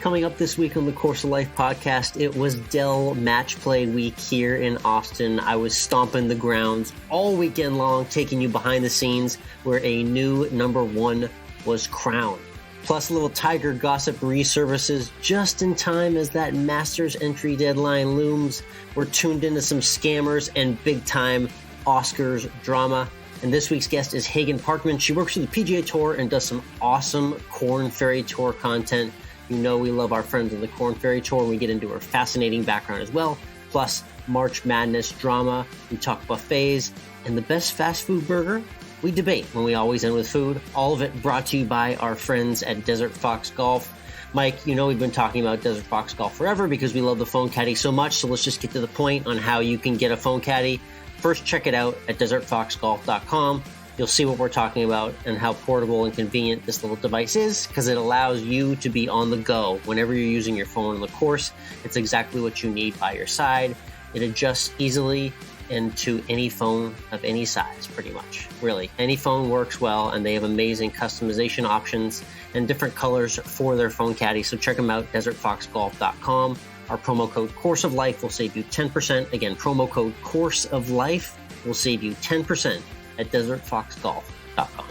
coming up this week on the Course of Life podcast. It was Dell Match Play week here in Austin. I was stomping the grounds all weekend long, taking you behind the scenes where a new number one was crowned. Plus a little Tiger gossip resurfaces just in time as that Masters entry deadline looms. We're tuned into some scammers and big-time Oscars drama. And this week's guest is Hagan Parkman. She works for the PGA Tour and does some awesome Korn Ferry Tour content. You know we love our friends on the Korn Ferry Tour. We get into her fascinating background as well. Plus March Madness drama. We talk buffets and the best fast food burger. We debate when we always end with food. All of it brought to you by our friends at Desert Fox Golf. Mike, you know we've been talking about Desert Fox Golf forever because we love the phone caddy so much. So let's just get to the point on how you can get a phone caddy. First, check it out at desertfoxgolf.com. You'll see what we're talking about and how portable and convenient this little device is because it allows you to be on the go whenever you're using your phone on the course. It's exactly what you need by your side. It adjusts easily into any phone of any size, pretty much. Really, any phone works well, and they have amazing customization options and different colors for their phone caddy. So check them out, desertfoxgolf.com. Our promo code Course of Life will save you 10%. Again, promo code Course of Life will save you 10% at desertfoxgolf.com.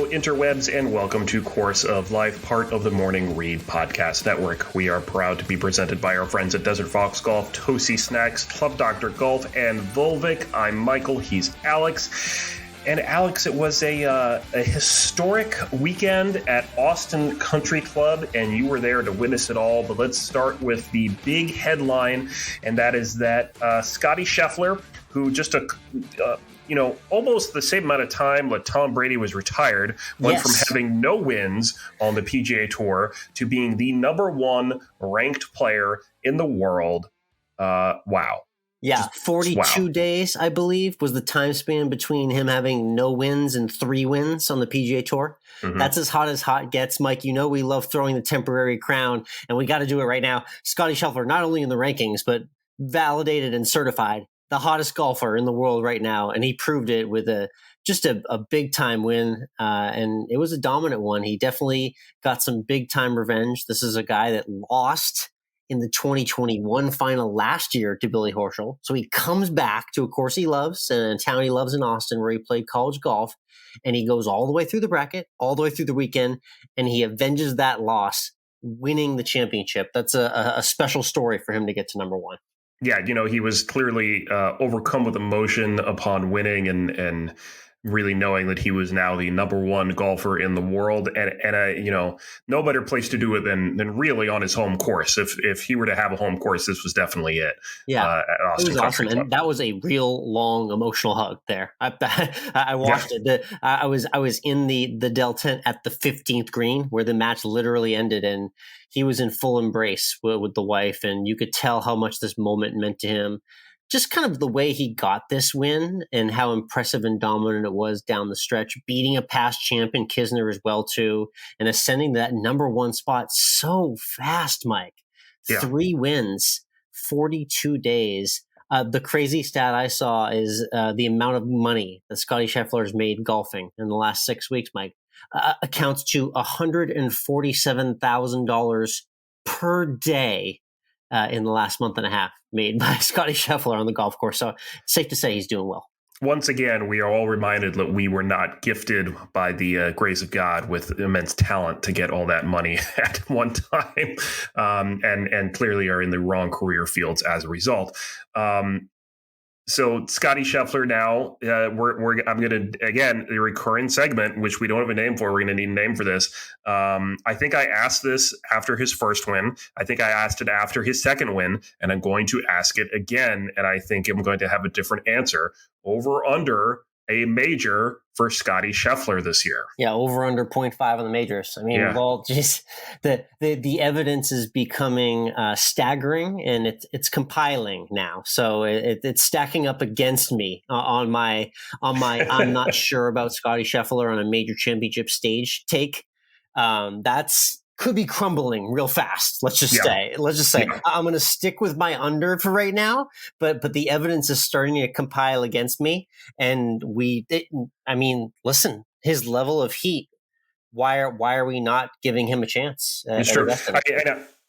Interwebs, and welcome to Course of Life, part of the Morning Read Podcast Network. We are proud to be presented by our friends at Desert Fox Golf, Tosi Snacks, Club Dr. Golf, and Volvic. I'm Michael, he's Alex. And Alex, it was a historic weekend at Austin Country Club, and you were there to witness it all. But let's start with the big headline, and that is that Scottie Scheffler, who just took almost the same amount of time that Tom Brady was retired, went from having no wins on the PGA Tour to being the number one ranked player in the world. Wow. Yeah, 42 days, I believe, was the time span between him having no wins and 3 wins on the PGA Tour. Mm-hmm. That's as hot gets, Mike. You know we love throwing the temporary crown, and we got to do it right now. Scottie Scheffler, not only in the rankings, but validated and certified, the hottest golfer in the world right now, and he proved it with a big-time win, and it was a dominant one. He definitely got some big-time revenge. This is a guy that lost in the 2021 final last year to Billy Horschel. So he comes back to a course he loves and a town he loves in Austin where he played college golf, and he goes all the way through the bracket, all the way through the weekend, and he avenges that loss, winning the championship. That's a special story for him to get to number one. Yeah, he was clearly overcome with emotion upon winning and really knowing that he was now the number one golfer in the world. And no better place to do it than really on his home course. If he were to have a home course, this was definitely it. Yeah, it was awesome. And that was a real long emotional hug there. I watched it. I was in the Dell tent at the 15th green where the match literally ended, and he was in full embrace with the wife, and you could tell how much this moment meant to him. Just kind of the way he got this win and how impressive and dominant it was down the stretch, beating a past champion, Kisner as well too, and ascending to that number one spot so fast, Mike. Yeah. 3 wins, 42 days. The crazy stat I saw is the amount of money that Scottie Scheffler has made golfing in the last 6 weeks, Mike, accounts to $147,000 per day in the last month and a half made by Scottie Scheffler on the golf course. So it's safe to say he's doing well. Once again, we are all reminded that we were not gifted by the grace of God with immense talent to get all that money at one time, and clearly are in the wrong career fields as a result. So Scottie Scheffler now, I'm going to, again, the recurring segment, which we don't have a name for. We're going to need a name for this. I think I asked this after his first win. I think I asked it after his second win, and I'm going to ask it again. And I think I'm going to have a different answer. Over under a major for Scottie Scheffler this year. Yeah, over under 0.5 on the majors. I mean, well, just the evidence is becoming staggering, and it's compiling now. So it's stacking up against me on my I'm not sure about Scottie Scheffler on a major championship stage take. That's could be crumbling real fast. Let's just say, I'm going to stick with my under for right now, but the evidence is starting to compile against me. And listen, his level of heat, why are we not giving him a chance? It's true.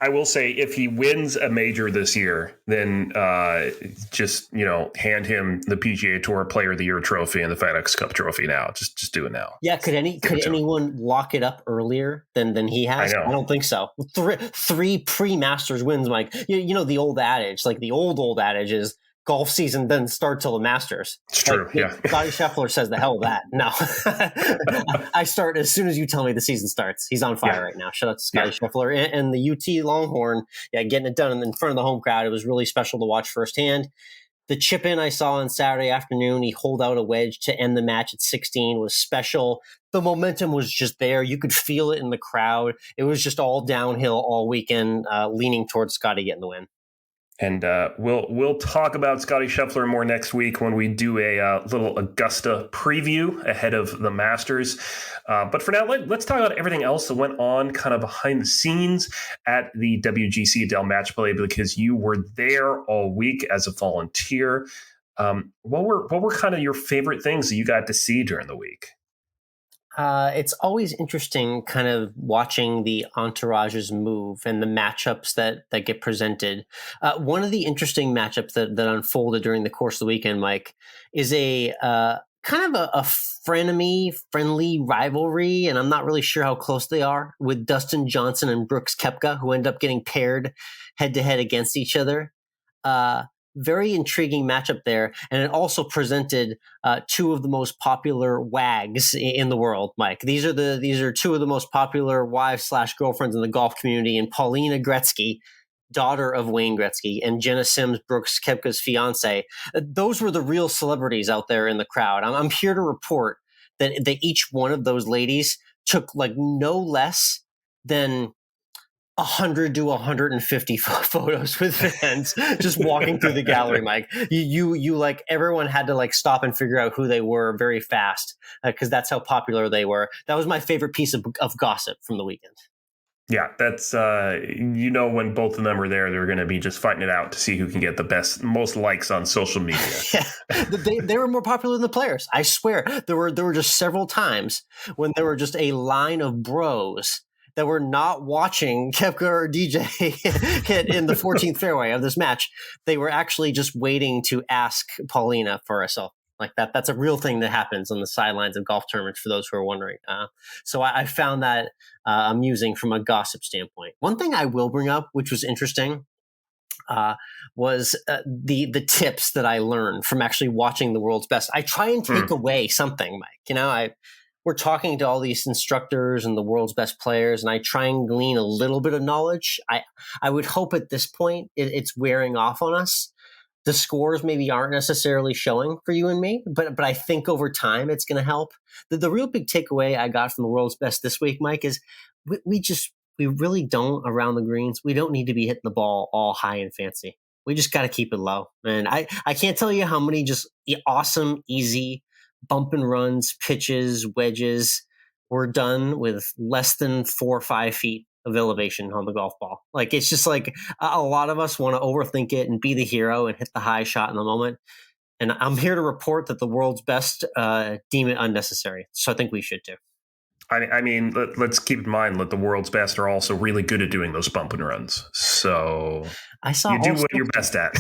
I will say, if he wins a major this year, then just hand him the PGA Tour Player of the Year trophy and the FedEx Cup trophy now. Just do it now. Yeah, could anyone lock it up earlier than he has? I don't think so. Three pre-Masters wins, Mike. You know the old adage, like the old adage is golf season doesn't start till the Masters. It's true. Scottie Scheffler says the hell of that. No, I start as soon as you tell me the season starts. He's on fire right now. Shout out to Scottie Scheffler and the UT Longhorn. Yeah, getting it done in front of the home crowd. It was really special to watch firsthand. The chip in I saw on Saturday afternoon, he holed out a wedge to end the match at 16 was special. The momentum was just there. You could feel it in the crowd. It was just all downhill all weekend, leaning towards Scottie getting the win. And we'll talk about Scottie Scheffler more next week when we do a little Augusta preview ahead of the Masters. But for now, let's talk about everything else that went on kind of behind the scenes at the WGC Dell Match play, because you were there all week as a volunteer. What were kind of your favorite things that you got to see during the week? It's always interesting kind of watching the entourages move and the matchups that get presented. One of the interesting matchups that unfolded during the course of the weekend, Mike, is a kind of a friendly rivalry, and I'm not really sure how close they are, with Dustin Johnson and Brooks Koepka, who end up getting paired head-to-head against each other. Very intriguing matchup there. And it also presented two of the most popular wags in the world, Mike. These are two of the most popular wives/girlfriends in the golf community, and Paulina Gretzky, daughter of Wayne Gretzky, and Jenna Sims, Brooks Koepka's fiance. Those were the real celebrities out there in the crowd. I'm here to report that each one of those ladies took like no less than 100 to 150 photos with fans just walking through the gallery, Mike. You like everyone had to like stop and figure out who they were very fast because that's how popular they were. That was my favorite piece of gossip from the weekend. Yeah, that's when both of them are there, they're going to be just fighting it out to see who can get the most likes on social media. Yeah, they were more popular than the players. I swear, there were just several times when there were just a line of bros that were not watching Koepka or DJ hit in the 14th fairway of this match. They were actually just waiting to ask Paulina for a selfie. Like that. That's a real thing that happens on the sidelines of golf tournaments, for those who are wondering. So I found that amusing from a gossip standpoint. One thing I will bring up, which was interesting, was the tips that I learned from actually watching the world's best. I try and take away something, Mike. We're talking to all these instructors and the world's best players, and I try and glean a little bit of knowledge. I would hope at this point it's wearing off on us. The scores maybe aren't necessarily showing for you and me, but I think over time it's going to help. The real big takeaway I got from the world's best this week, Mike, is we really don't, around the greens, we don't need to be hitting the ball all high and fancy. We just got to keep it low. And I can't tell you how many just awesome, easy bump and runs, pitches, wedges were done with less than 4 or 5 feet of elevation on the golf ball. Like, it's just like a lot of us want to overthink it and be the hero and hit the high shot in the moment. And I'm here to report that the world's best deem it unnecessary. So I think we should too. I mean, let's keep in mind that the world's best are also really good at doing those bump and runs. So you do what you're best at.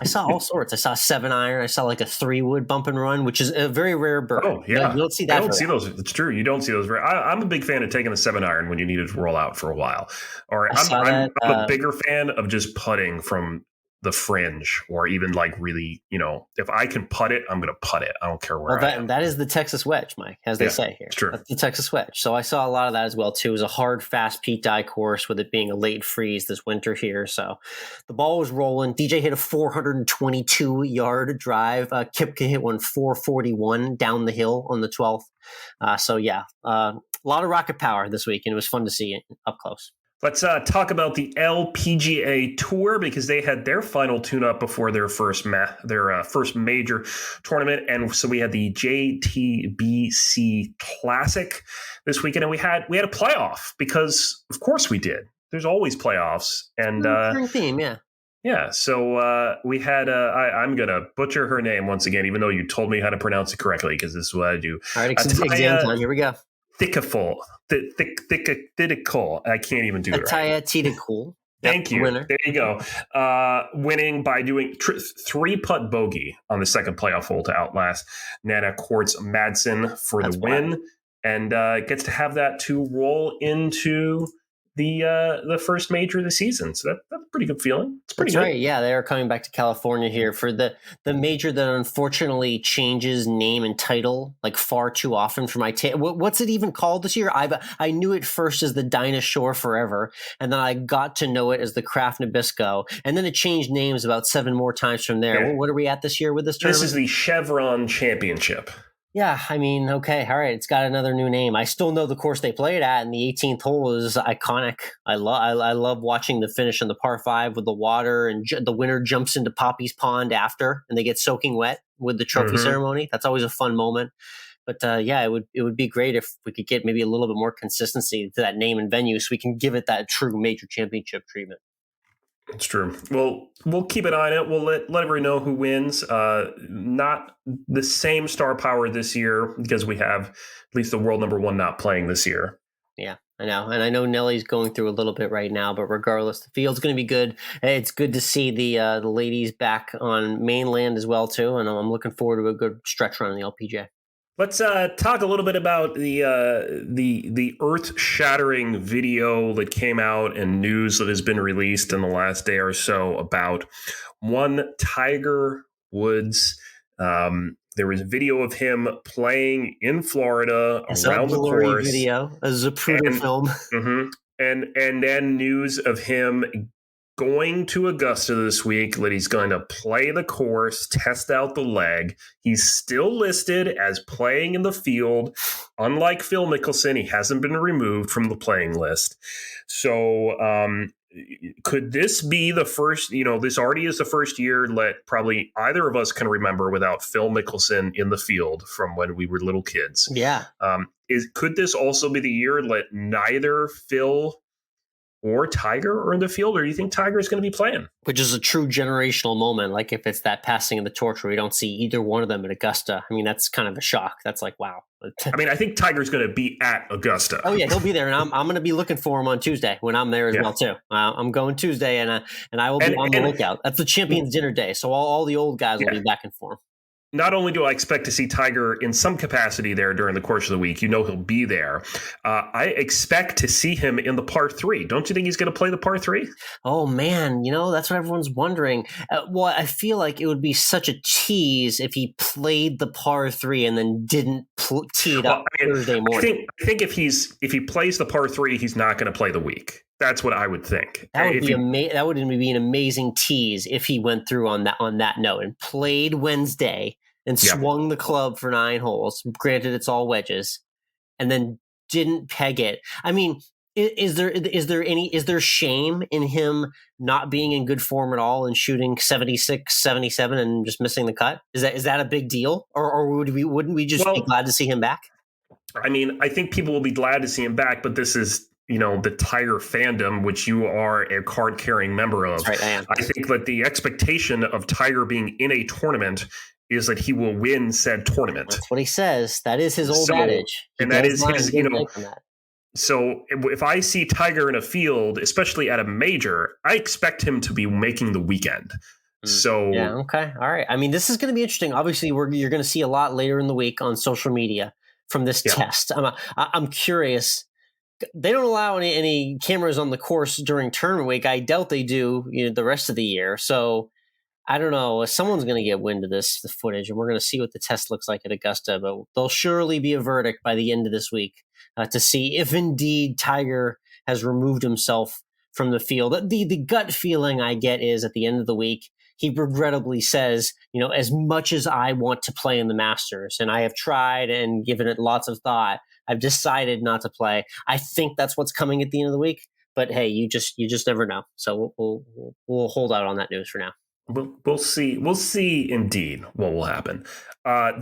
I saw all sorts. I saw a 7-iron. I saw like a 3-wood bump and run, which is a very rare bird. Oh, yeah. You don't see that. I don't see those. It's true. You don't see those. I'm a big fan of taking a 7-iron when you need it to roll out for a while. Or I'm a bigger fan of just putting from the fringe, or even like really, if I can putt it, I'm going to putt it. I don't care where I am. That is the Texas wedge, Mike, as they say here. It's true. That's the Texas wedge. So I saw a lot of that as well, too. It was a hard, fast Pete Dye course with it being a late freeze this winter here. So the ball was rolling. DJ hit a 422-yard drive. Kipka hit one 441 down the hill on the 12th. A lot of rocket power this week, and it was fun to see it up close. Let's talk about the LPGA Tour, because they had their final tune-up before their first major tournament, and so we had the JTBC Classic this weekend, and we had a playoff, because of course we did. There's always playoffs, and theme, yeah. Yeah, so we had I'm gonna butcher her name once again, even though you told me how to pronounce it correctly, because this is what I do. All right, exam time. Here we go. Thitikul. I can't even do it right. Atthaya Thitikul. Thank you. Winner. There you go. Winning by doing 3-putt bogey on the second playoff hole to outlast Nana Quartz Madsen for the win, and gets to have that to roll into the first major of the season. So that's a pretty good feeling. It's pretty good. Right. Yeah, they are coming back to California here for the major that unfortunately changes name and title like far too often for my what's it even called this year? I knew it first as the Dinah Shore Forever, and then I got to know it as the Kraft Nabisco, and then it changed names about 7 more times from there. Yeah. What are we at this year with this tournament? This is the Chevron Championship. Yeah, I mean, okay, all right, it's got another new name. I still know the course they played at, and the 18th hole is iconic. I love watching the finish on the par 5 with the water, and the winner jumps into Poppy's Pond after, and they get soaking wet with the trophy ceremony. That's always a fun moment. But it would be great if we could get maybe a little bit more consistency to that name and venue, so we can give it that true major championship treatment. It's true. Well, we'll keep an eye on it. We'll let everyone know who wins. Not the same star power this year, because we have at least the world number 1 not playing this year. Yeah, I know. And I know Nelly's going through a little bit right now, but regardless, the field's going to be good. It's good to see the ladies back on mainland as well, too. And I'm looking forward to a good stretch run in the LPGA. Let's talk a little bit about the earth-shattering video that came out and news that has been released in the last day or so about one Tiger Woods. There was a video of him playing in Florida around the course. Video, a Zapruder film. And then news of him going to Augusta this week, that he's going to play the course, test out the leg. He's still listed as playing in the field. Unlike Phil Mickelson, he hasn't been removed from the playing list. So could this be the first, this already is the first year that probably either of us can remember without Phil Mickelson in the field from when we were little kids. Yeah. Could this also be the year that neither Phil or Tiger are in the field, or do you think Tiger is going to be playing? Which is a true generational moment. Like if it's that passing of the torch where we don't see either one of them at Augusta, I mean, that's kind of a shock. That's like, wow. I mean, I think Tiger's going to be at Augusta. Oh yeah, he'll be there, and I'm going to be looking for him on Tuesday when I'm there as well too. I'm going Tuesday, and I will be on the lookout. That's the Champions Dinner Day, so all the old guys will be back in form. Not only do I expect to see Tiger in some capacity there during the course of the week, he'll be there. I expect to see him in the par 3. Don't you think he's going to play the par 3? Oh, man. That's what everyone's wondering. Well, I feel like it would be such a tease if he played the par 3 and then didn't tee it up Thursday morning. I think if he plays the par 3, he's not going to play the week. That's what I would think. That would that would be an amazing tease if he went through on that note and played Wednesday and swung the club for 9 holes. Granted, it's all wedges, and then didn't peg it. I mean, is there shame in him not being in good form at all and shooting 76, 77 and just missing the cut? Is that a big deal, or wouldn't we just be glad to see him back? I mean, I think people will be glad to see him back, but this is the Tiger fandom, which you are a card-carrying member of. That's right, I am. I think that the expectation of Tiger being in a tournament is that he will win said tournament. That's what he says. That is his old adage. And that is his, So if I see Tiger in a field, especially at a major, I expect him to be making the weekend. So yeah, okay, all right. I mean, this is going to be interesting. Obviously, you're going to see a lot later in the week on social media from this test. I'm curious. they don't allow any cameras on the course during tournament week. I doubt they do, the rest of the year. So I don't know. Someone's going to get wind of the footage, and we're going to see what the test looks like at Augusta. But there'll surely be a verdict by the end of this week to see if indeed Tiger has removed himself from the field. The gut feeling I get is at the end of the week, he regrettably says, as much as I want to play in the Masters, and I have tried and given it lots of thought, I've decided not to play. I think that's what's coming at the end of the week. But hey, you just never know. So we'll hold out on that news for now. We'll see. We'll see indeed what will happen.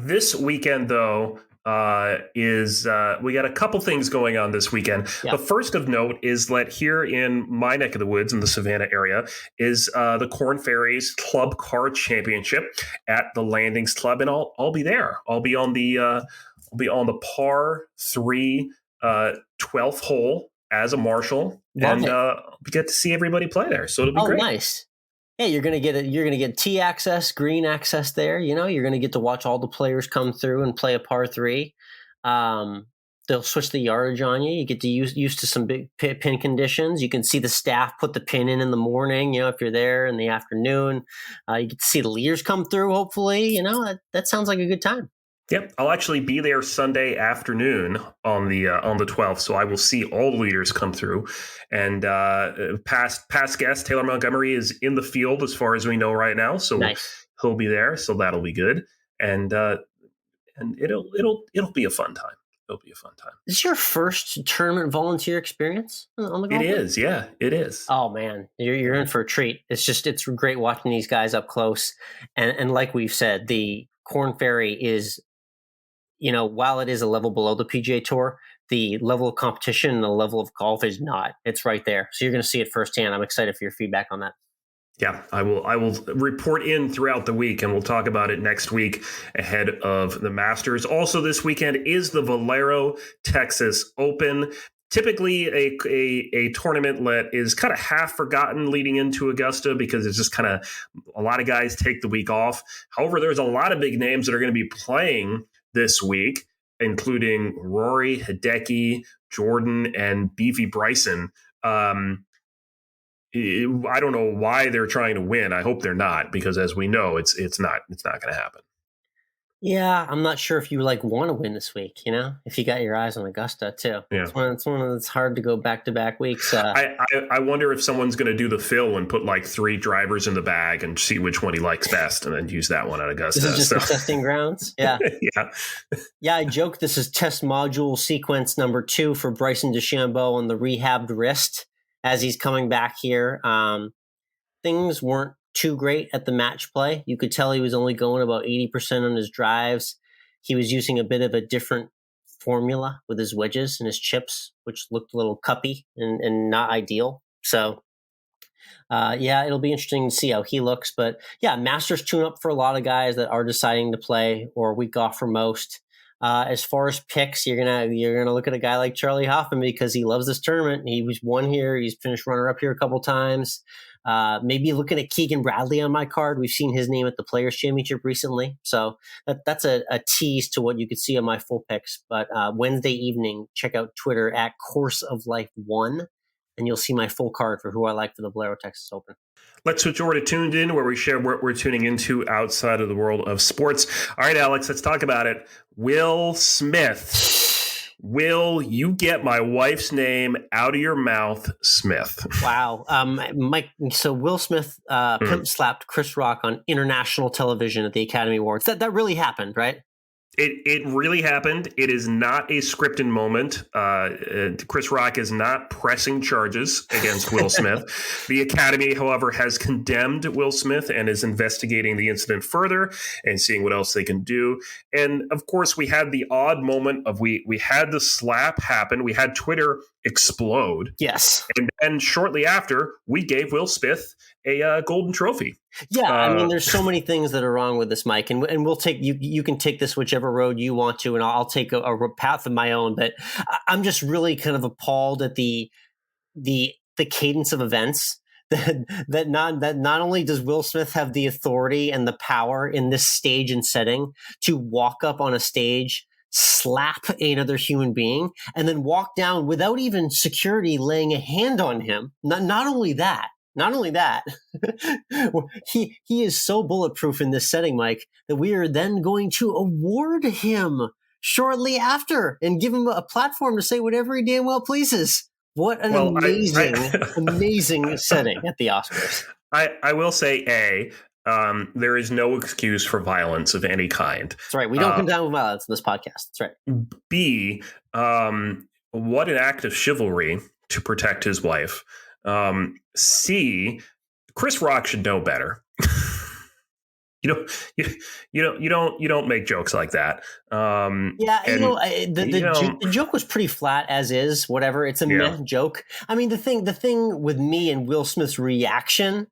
This weekend, though, we got a couple things going on this weekend. Yeah. The first of note is that here in my neck of the woods in the Savannah area is the Korn Ferry's Club Car Championship at the Landings Club, and I'll be there. I'll be on the par 3 12th hole as a marshal, and we get to see everybody play there. So it'll be great. Nice. Hey, you're gonna get tee access, green access there. You're gonna get to watch all the players come through and play a par 3. They'll switch the yardage on you. You get to used to some big pin conditions. You can see the staff put the pin in the morning. If you're there in the afternoon, you get to see the leaders come through. Hopefully, that sounds like a good time. Yep, I'll actually be there Sunday afternoon on the 12th, so I will see all the leaders come through. And past guest Taylor Montgomery is in the field as far as we know right now, so nice. He'll be there, so that'll be good. And it'll be a fun time. It'll be a fun time. Is this your first tournament volunteer experience on the golf? It is, yeah, it is. Oh man, you're in for a treat. It's great watching these guys up close, and like we've said, the Korn Ferry is. While it is a level below the PGA Tour, the level of competition and the level of golf is not. It's right there. So you're going to see it firsthand. I'm excited for your feedback on that. Yeah, I will report in throughout the week, and we'll talk about it next week ahead of the Masters. Also this weekend is the Valero Texas Open. Typically a tournament that is kind of half forgotten leading into Augusta because it's just kind of a lot of guys take the week off. However, there's a lot of big names that are going to be playing this week, including Rory, Hideki, Jordan, and Beefy Bryson. I don't know why they're trying to win. I hope they're not, because as we know, it's not going to happen. Yeah, I'm not sure if you want to win this week. If you got your eyes on Augusta too. Yeah, it's one that's hard to go back-to-back weeks. I wonder if someone's going to do the Phil and put 3 drivers in the bag and see which one he likes best, and then use that one at Augusta. This is just the testing grounds. Yeah, yeah. I joke this is test module sequence number 2 for Bryson DeChambeau on the rehabbed wrist as he's coming back here. Things weren't too great at the match play. You could tell he was only going about 80% on his drives. He was using a bit of a different formula with his wedges and his chips, which looked a little cuppy and not ideal. So, it'll be interesting to see how he looks. But yeah, Masters tune up for a lot of guys that are deciding to play, or a week off for most. As far as picks, you're gonna look at a guy like Charlie Hoffman because he loves this tournament. He was won here. He's finished runner up here a couple times. Maybe looking at Keegan Bradley on my card. We've seen his name at the Players Championship recently. So that's a tease to what you could see on my full picks. But Wednesday evening, check out Twitter at Course of Life 1, and you'll see my full card for who I like for the Valero Texas Open. Let's switch over to Tuned In, where we share what we're tuning into outside of the world of sports. All right, Alex, let's talk about it. Will Smith. Will you get my wife's name out of your mouth, Smith? Wow. Mike, so Will Smith pimp slapped Chris Rock on international television at the Academy Awards. That really happened, right? It really happened. It is not a scripted moment. Chris Rock is not pressing charges against Will Smith. The Academy, however, has condemned Will Smith and is investigating the incident further and seeing what else they can do. And of course, we had the odd moment of we had the slap happen. We had Twitter explode. Yes. And shortly after, we gave Will Smith a golden trophy. Yeah, I mean, there's so many things that are wrong with this, Mike, and we'll take you can take this whichever road you want to, and I'll take a path of my own. But I'm just really kind of appalled at the cadence of events. That not only does Will Smith have the authority and the power in this stage and setting to walk up on a stage, slap another human being, and then walk down without even security laying a hand on him. Not only that, he is so bulletproof in this setting, Mike, that we are then going to award him shortly after and give him a platform to say whatever he damn well pleases. What an amazing setting at the Oscars. I will say, there is no excuse for violence of any kind. That's right. We don't condone violence in this podcast. That's right. B, what an act of chivalry to protect his wife. C, Chris Rock should know better. You don't make jokes like that. The joke was pretty flat as is. Whatever, it's a meh joke. I mean, the thing with me and Will Smith's reaction,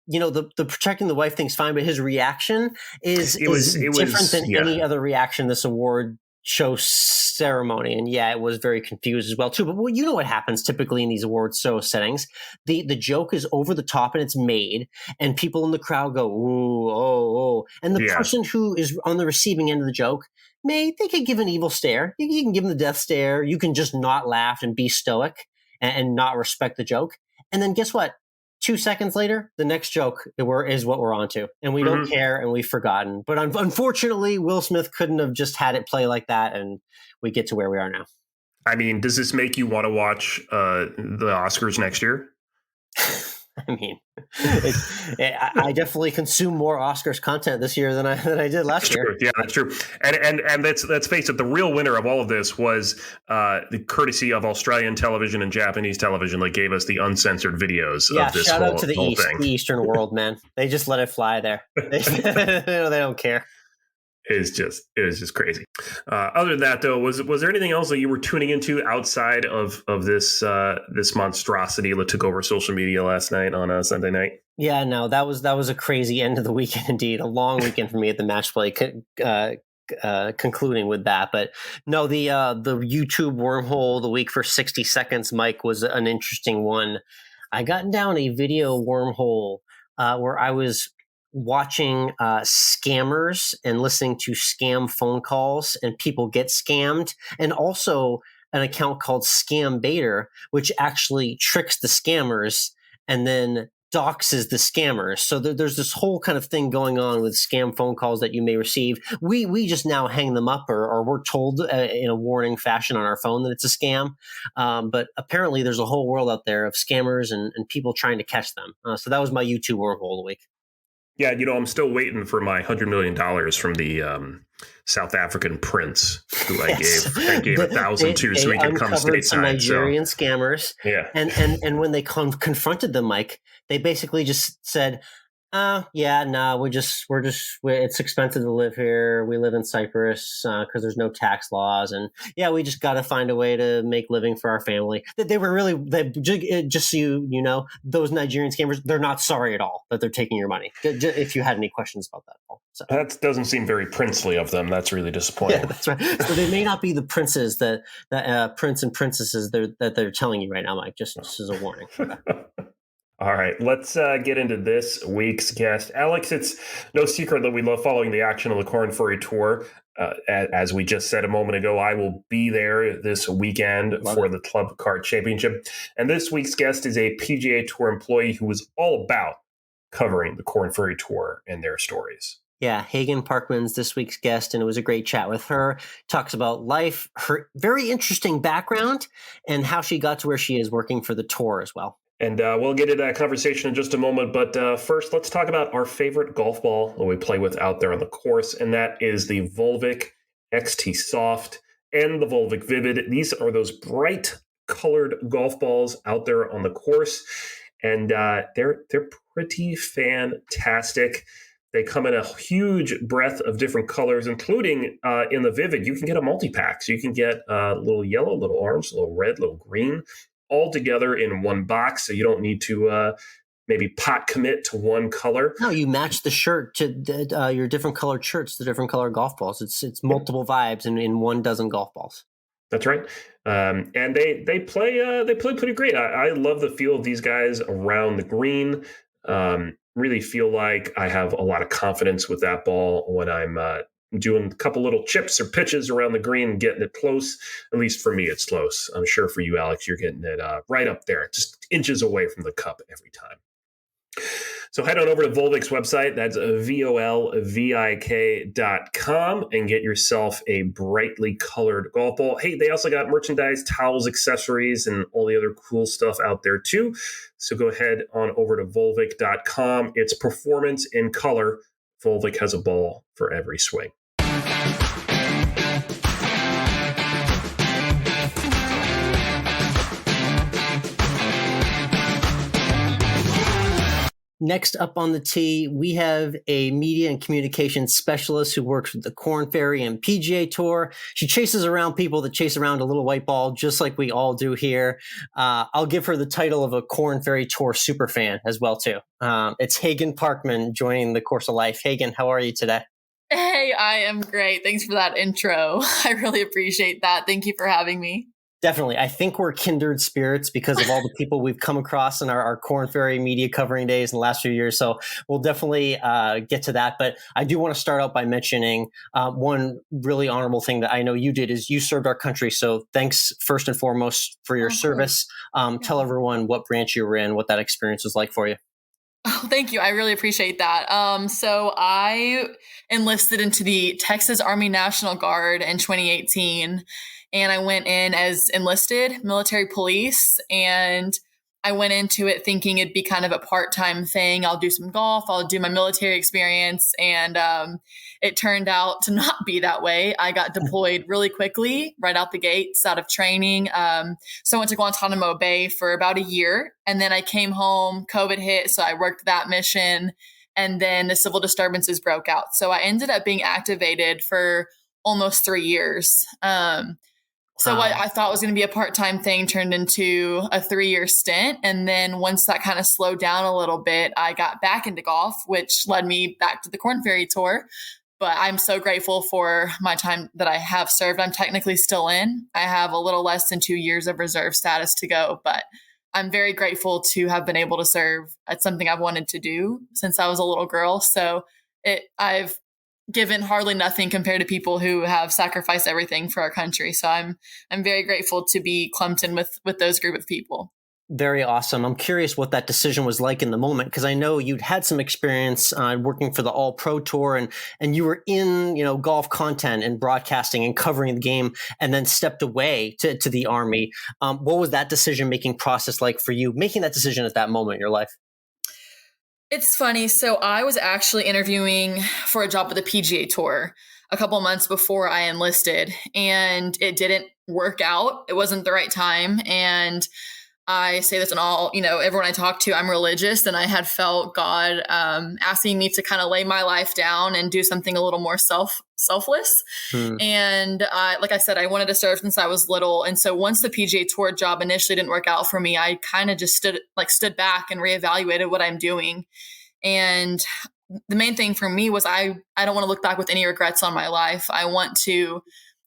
the protecting the wife thing's fine, but his reaction is different than any other reaction this award show ceremony. And it was very confused as well too. But you know what happens typically in these awards show settings? The joke is over the top and it's made, and people in the crowd go, ooh, oh. And the person who is on the receiving end of the joke, they could give an evil stare. You can give them the death stare. You can just not laugh and be stoic and not respect the joke. And then guess what? 2 seconds later, the next joke is what we're on to. And we don't care, and we've forgotten. But unfortunately, Will Smith couldn't have just had it play like that, and we get to where we are now. I mean, does this make you want to watch the Oscars next year? I mean, I definitely consume more Oscars content this year than I did last year. Yeah, that's true. And let's face it, the real winner of all of this was the courtesy of Australian television and Japanese television that gave us the uncensored videos of this shout out to the thing. The Eastern world, man. They just let it fly there. They don't care. It was just crazy. Other than that, though, was there anything else that you were tuning into outside of this monstrosity that took over social media last night on a Sunday night? Yeah, no, that was a crazy end of the weekend indeed. A long weekend for me at the match play, concluding with that. But no, the YouTube wormhole the week for 60 seconds, Mike, was an interesting one. I got down a video wormhole where I was watching scammers and listening to scam phone calls and people get scammed, and also an account called Scam Baiter, which actually tricks the scammers and then doxes the scammers. So there's this whole kind of thing going on with scam phone calls that you may receive. We just now hang them up, or we're told in a warning fashion on our phone that it's a scam. But apparently there's a whole world out there of scammers and people trying to catch them. So that was my YouTube wormhole of the week. Yeah, I'm still waiting for my $100 million from the South African prince, who I gave 1,000 to, so he can come stateside. Some Nigerian scammers. Yeah, and when they confronted them, Mike, they basically just said, it's expensive to live here. We live in Cyprus because there's no tax laws, and we just got to find a way to make living for our family. They were really, just so you know, those Nigerian scammers, they're not sorry at all that they're taking your money. If you had any questions about that, Paul. So. That doesn't seem very princely of them. That's really disappointing. Yeah, that's right. So they may not be the princes that prince and princesses that they're telling you right now, Mike. Just as a warning. All right, let's get into this week's guest. Alex, it's no secret that we love following the action of the Korn Ferry Tour. As we just said a moment ago, I will be there this weekend for the Club Card Championship. And this week's guest is a PGA Tour employee who is all about covering the Korn Ferry Tour and their stories. Yeah, Hagan Parkman's this week's guest, and it was a great chat with her. Talks about life, her very interesting background, and how she got to where she is working for the tour as well. And we'll get into that conversation in just a moment. But first, let's talk about our favorite golf ball that we play with out there on the course. And that is the Volvic XT Soft and the Volvic Vivid. These are those bright colored golf balls out there on the course. And they're pretty fantastic. They come in a huge breadth of different colors, including in the Vivid. You can get a multi-pack. So you can get a little yellow, little orange, little red, little green, all together in one box, so you don't need to maybe pot commit to one color. No, you match the shirt to your different colored shirts, the different colored golf balls. It's multiple vibes in 1 dozen golf balls. That's right, and they play pretty great. I love the feel of these guys around the green. Really feel like I have a lot of confidence with that ball when I'm doing a couple little chips or pitches around the green and getting it close. At least for me, it's close. I'm sure for you, Alex, you're getting it right up there, just inches away from the cup every time. So head on over to Volvik's website. That's volvik.com and get yourself a brightly colored golf ball. Hey, they also got merchandise, towels, accessories, and all the other cool stuff out there too. So go ahead on over to volvik.com. It's performance in color. Volvik has a ball for every swing. Next up on the tee, we have a media and communications specialist who works with the Korn Ferry and PGA Tour. She chases around people that chase around a little white ball, just like we all do here. I'll give her the title of a Korn Ferry Tour superfan as well, too. It's Hagan Parkman joining the Course of Life. Hagan, how are you today? Hey, I am great. Thanks for that intro. I really appreciate that. Thank you for having me. Definitely. I think we're kindred spirits because of all the people we've come across in our Korn Ferry media covering days in the last few years. So we'll definitely get to that. But I do want to start out by mentioning one really honorable thing that I know you did is you served our country. So thanks first and foremost for your service. Tell everyone what branch you were in, what that experience was like for you. Oh, thank you. I really appreciate that. So I enlisted into the Texas Army National Guard in 2018. And I went in as enlisted military police, and I went into it thinking it'd be kind of a part-time thing. I'll do some golf, I'll do my military experience. And it turned out to not be that way. I got deployed really quickly, right out the gates, out of training. So I went to Guantanamo Bay for about a year. And then I came home, COVID hit. So I worked that mission. And then the civil disturbances broke out. So I ended up being activated for almost 3 years. So what I thought was going to be a part-time thing turned into a 3-year stint. And then once that kind of slowed down a little bit, I got back into golf, which led me back to the Korn Ferry Tour. But I'm so grateful for my time that I have served. I'm technically still in. I have a little less than 2 years of reserve status to go, but I'm very grateful to have been able to serve. It's something I've wanted to do since I was a little girl. So I've given hardly nothing compared to people who have sacrificed everything for our country. So I'm very grateful to be clumped in with those group of people. Very awesome. I'm curious what that decision was like in the moment, because I know you'd had some experience working for the All Pro Tour and you were in, golf content and broadcasting and covering the game and then stepped away to the Army. What was that decision-making process like for you, making that decision at that moment in your life? It's funny. So I was actually interviewing for a job with the PGA Tour a couple months before I enlisted, and it didn't work out. It wasn't the right time. And I say this in all, everyone I talk to, I'm religious, and I had felt God asking me to kind of lay my life down and do something a little more selfless. And like I said, I wanted to serve since I was little. And so once the PGA Tour job initially didn't work out for me, I kind of just stood back and reevaluated what I'm doing. And the main thing for me was I don't want to look back with any regrets on my life. I want to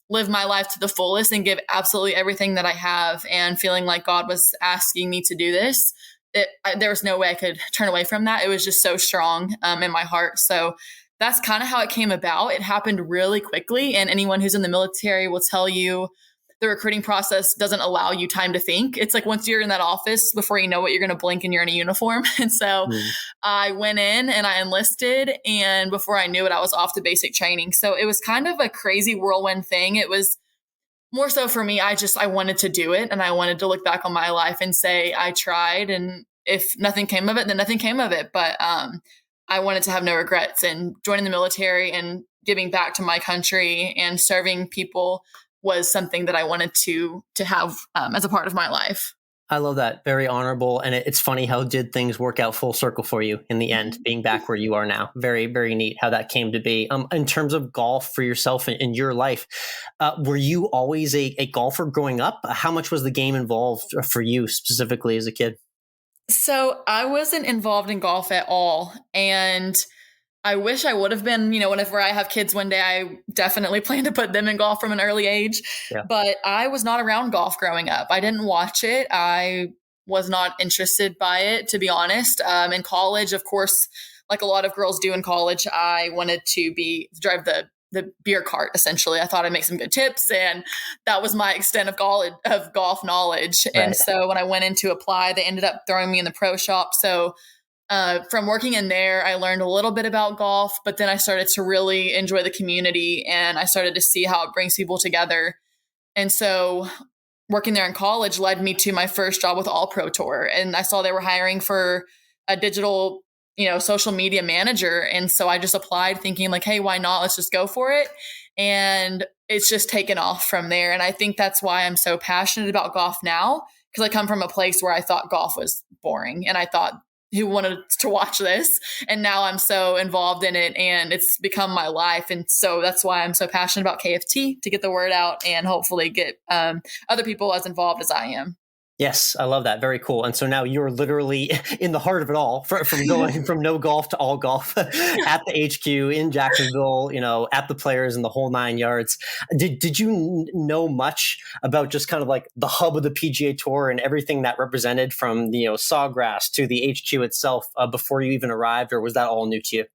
live my life to the fullest and give absolutely everything that I have, and feeling like God was asking me to do this. There was no way I could turn away from that. It was just so strong in my heart. So that's kind of how it came about. It happened really quickly. And anyone who's in the military will tell you the recruiting process doesn't allow you time to think. It's like once you're in that office, before you know it, you're going to blink and you're in a uniform. And so I went in and I enlisted, and before I knew it, I was off to basic training. So it was kind of a crazy whirlwind thing. It was more so for me, I wanted to do it, and I wanted to look back on my life and say, I tried, and if nothing came of it, then nothing came of it. But I wanted to have no regrets, and joining the military and giving back to my country and serving people was something that I wanted to have as a part of my life. I love that. Very honorable. And it's funny how did things work out full circle for you in the end, being back where you are now. Very, very neat how that came to be. In terms of golf for yourself in your life, were you always a golfer growing up? How much was the game involved for you specifically as a kid? So I wasn't involved in golf at all. And I wish I would have been, whenever I have kids one day, I definitely plan to put them in golf from an early age. Yeah. But I was not around golf growing up. I didn't watch it. I was not interested by it, to be honest. In college, of course, like a lot of girls do in college, I wanted to drive the the beer cart, essentially. I thought I'd make some good tips, and that was my extent of golf knowledge. Right. And so when I went in to apply, they ended up throwing me in the pro shop. So from working in there, I learned a little bit about golf, but then I started to really enjoy the community, and I started to see how it brings people together. And so working there in college led me to my first job with All Pro Tour. And I saw they were hiring for a digital, social media manager. And so I just applied thinking like, hey, why not? Let's just go for it. And it's just taken off from there. And I think that's why I'm so passionate about golf now, because I come from a place where I thought golf was boring. And I thought, who wanted to watch this? And now I'm so involved in it, and it's become my life. And so that's why I'm so passionate about KFT, to get the word out and hopefully get other people as involved as I am. Yes, I love that. Very cool. And so now you're literally in the heart of it all, from going from no golf to all golf at the HQ in Jacksonville, at the Players and the whole 9 yards. Did you know much about just kind of like the hub of the PGA Tour and everything that represented, from Sawgrass to the HQ itself before you even arrived, or was that all new to you?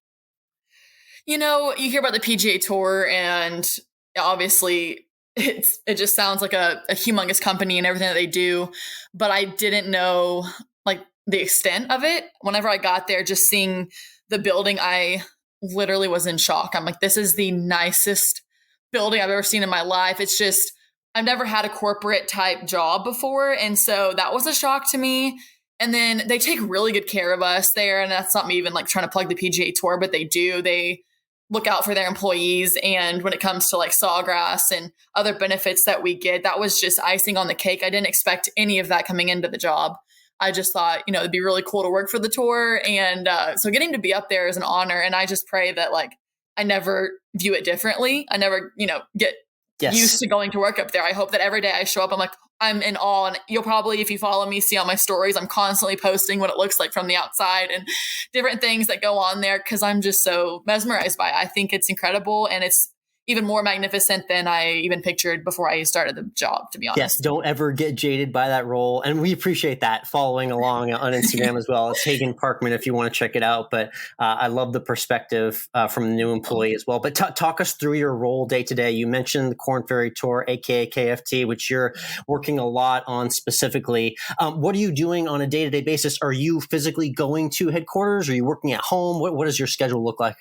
You hear about the PGA Tour, and obviously it just sounds like a humongous company and everything that they do, but I didn't know like the extent of it. Whenever I got there, just seeing the building, I literally was in shock. I'm like, this is the nicest building I've ever seen in my life. It's just, I've never had a corporate type job before. And so that was a shock to me. And then they take really good care of us there. And that's not me even like trying to plug the PGA Tour, but they do. They look out for their employees. And when it comes to like Sawgrass and other benefits that we get, that was just icing on the cake. I didn't expect any of that coming into the job. I just thought, it'd be really cool to work for the tour. And so getting to be up there is an honor. And I just pray that like, I never view it differently. I never, get used to going to work up there. I hope that every day I show up, I'm like, I'm in awe. And you'll probably, if you follow me, see on my stories, I'm constantly posting what it looks like from the outside and different things that go on there, because I'm just so mesmerized by it. I think it's incredible, and it's even more magnificent than I even pictured before I started the job, to be honest. Yes, don't ever get jaded by that role. And we appreciate that, following along on Instagram as well. It's Hagan Parkman if you want to check it out. But I love the perspective from the new employee as well. But talk us through your role day to day. You mentioned the Korn Ferry Tour, aka KFT, which you're working a lot on specifically. What are you doing on a day-to-day basis? Are you physically going to headquarters? Are you working at home? What does your schedule look like?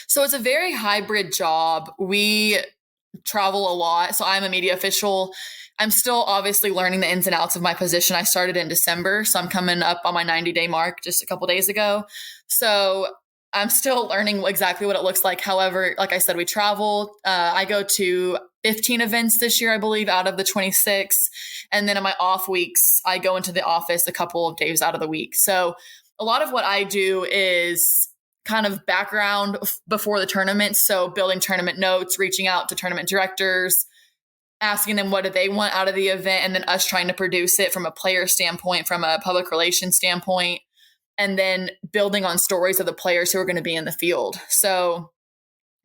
So it's a very hybrid job. We travel a lot. So I'm a media official. I'm still obviously learning the ins and outs of my position. I started in December, so I'm coming up on my 90-day mark just a couple days ago. So I'm still learning exactly what it looks like. However, like I said, we travel. I go to 15 events this year, I believe, out of the 26. And then in my off weeks, I go into the office a couple of days out of the week. So a lot of what I do is kind of background before the tournament. So building tournament notes, reaching out to tournament directors, asking them what do they want out of the event, and then us trying to produce it from a player standpoint, from a public relations standpoint, and then building on stories of the players who are going to be in the field. So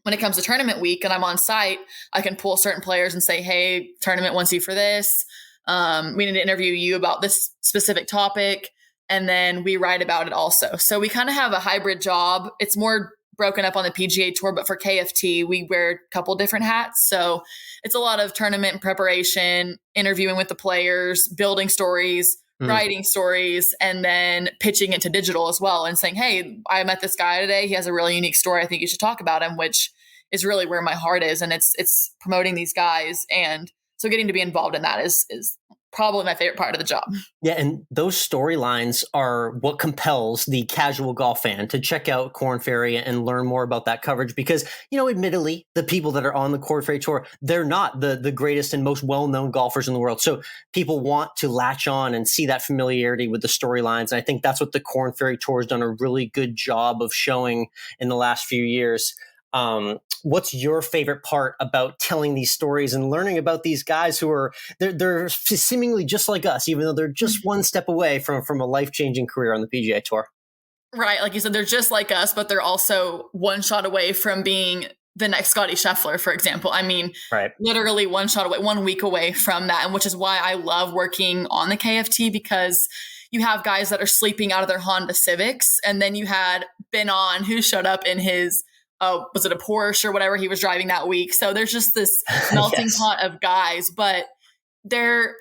when it comes to tournament week and I'm on site, I can pull certain players and say, hey, tournament wants you for this. We need to interview you about this specific topic. And then we write about it also. So we kind of have a hybrid job. It's more broken up on the PGA Tour, but for KFT, we wear a couple different hats. So it's a lot of tournament preparation, interviewing with the players, building stories, writing stories, and then pitching it to digital as well and saying, hey, I met this guy today. He has a really unique story. I think you should talk about him, which is really where my heart is. And it's promoting these guys. And so getting to be involved in that is probably my favorite part of the job. Yeah, and those storylines are what compels the casual golf fan to check out Korn Ferry and learn more about that coverage because, admittedly, the people that are on the Korn Ferry Tour, they're not the greatest and most well-known golfers in the world. So people want to latch on and see that familiarity with the storylines. And I think that's what the Korn Ferry Tour has done a really good job of showing in the last few years. What's your favorite part about telling these stories and learning about these guys who are they're seemingly just like us, even though they're just one step away from a life-changing career on the PGA Tour? Right. Like you said, they're just like us, but they're also one shot away from being the next Scottie Scheffler, for example. I mean, literally one shot away, 1 week away from that. And which is why I love working on the KFT, because you have guys that are sleeping out of their Honda Civics. And then you had Ben On, who showed up in his was it a Porsche or whatever he was driving that week. So there's just this melting Yes. pot of guys, but they're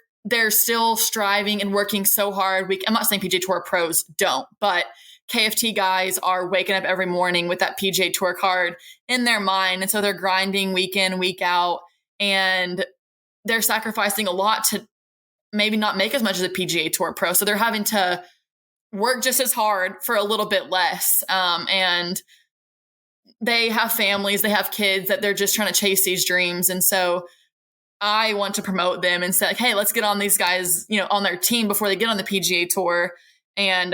still striving and working so hard. I'm not saying PGA Tour pros don't, but KFT guys are waking up every morning with that PGA Tour card in their mind. And so they're grinding week in, week out, and they're sacrificing a lot to maybe not make as much as a PGA Tour pro. So they're having to work just as hard for a little bit less. And they have families, they have kids that they're just trying to chase these dreams. And so I want to promote them and say, like, hey, let's get on these guys, on their team before they get on the PGA Tour. And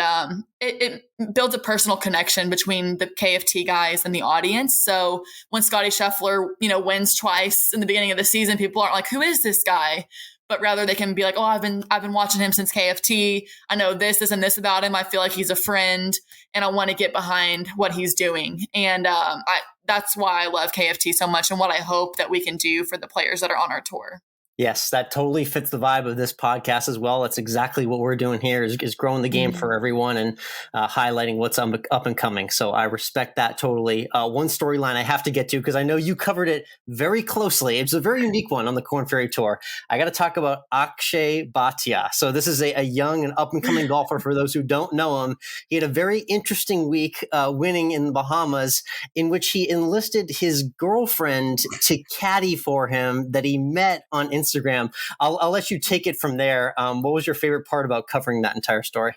it builds a personal connection between the KFT guys and the audience. So when Scottie Scheffler, wins twice in the beginning of the season, people aren't like, who is this guy? But rather they can be like, oh, I've been watching him since KFT. I know this and this about him. I feel like he's a friend and I want to get behind what he's doing. And that's why I love KFT so much and what I hope that we can do for the players that are on our tour. Yes, that totally fits the vibe of this podcast as well. That's exactly what we're doing here is growing the game for everyone and highlighting what's up and coming. So I respect that totally. One storyline I have to get to because I know you covered it very closely. It's a very unique one on the Korn Ferry Tour. I got to talk about Akshay Bhatia. So this is a young and up and coming golfer for those who don't know him. He had a very interesting week winning in the Bahamas in which he enlisted his girlfriend to caddy for him that he met on Instagram. I'll let you take it from there. What was your favorite part about covering that entire story?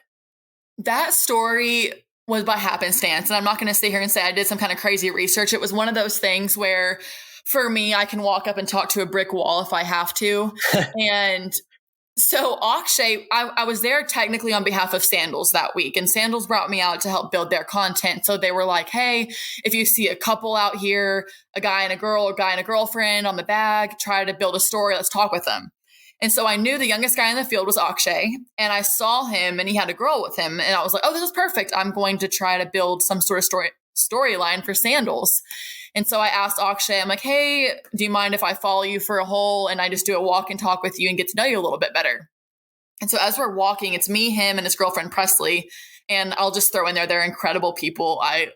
That story was by happenstance. And I'm not going to sit here and say I did some kind of crazy research. It was one of those things where for me, I can walk up and talk to a brick wall if I have to. And so Akshay, I was there technically on behalf of Sandals that week, and Sandals brought me out to help build their content. So they were like, hey, if you see a couple out here, a guy and a girl, or a guy and a girlfriend on the bag, try to build a story. Let's talk with them. And so I knew the youngest guy in the field was Akshay, and I saw him and he had a girl with him. And I was like, oh, this is perfect. I'm going to try to build some sort of storyline for Sandals. And so I asked Akshay, I'm like, hey, do you mind if I follow you for a hole and I just do a walk and talk with you and get to know you a little bit better? And so as we're walking, it's me, him, and his girlfriend, Presley. And I'll just throw in there, they're incredible people. I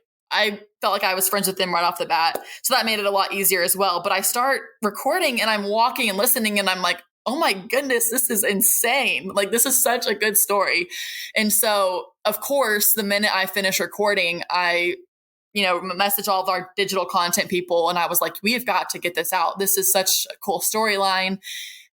felt like I was friends with them right off the bat. So that made it a lot easier as well. But I start recording and I'm walking and listening and I'm like, oh my goodness, this is insane. Like, this is such a good story. And so, of course, the minute I finish recording, I message all of our digital content people. And I was like, we've got to get this out. This is such a cool storyline.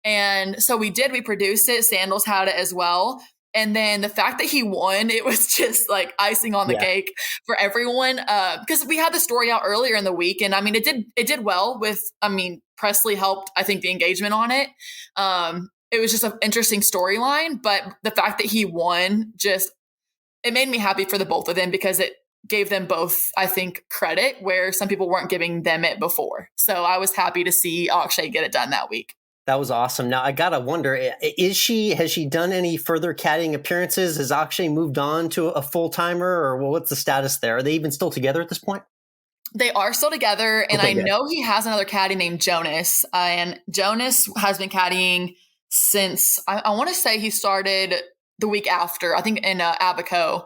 And so we produced it. Sandals had it as well. And then the fact that he won, it was just like icing on the cake for everyone. Because we had the story out earlier in the week. And I mean, it did well with, Presley helped, I think, the engagement on it. It was just an interesting storyline. But the fact that he won it made me happy for the both of them because it gave them both, I think, credit where some people weren't giving them it before. So I was happy to see Akshay get it done that week. That was awesome. Now I gotta wonder, has she done any further caddying appearances? Has Akshay moved on to a full timer, or what's the status there? Are they even still together at this point? They are still together, and I know he has another caddy named Jonas, and Jonas has been caddying since I want to say he started the week after, I think in Abaco,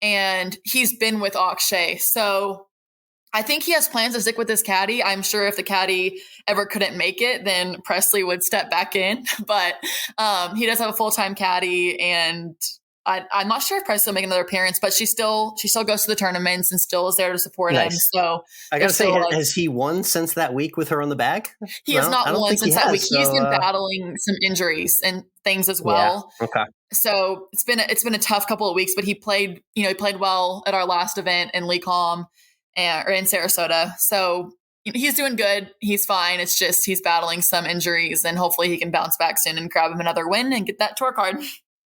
and he's been with Akshay. So I think he has plans to stick with this caddy. I'm sure if the caddy ever couldn't make it, then Presley would step back in. But he does have a full-time caddy, and I'm not sure if Presley will make another appearance, but she still goes to the tournaments and still is there to support him. So I gotta say, has he won since that week with her on the bag? He has not won since that week. He's been battling some injuries and things as well. Yeah. Okay. So it's been a tough couple of weeks, but he played well at our last event in Lecom. Or in Sarasota. So he's doing good. He's fine. It's just he's battling some injuries, and hopefully he can bounce back soon and grab him another win and get that tour card.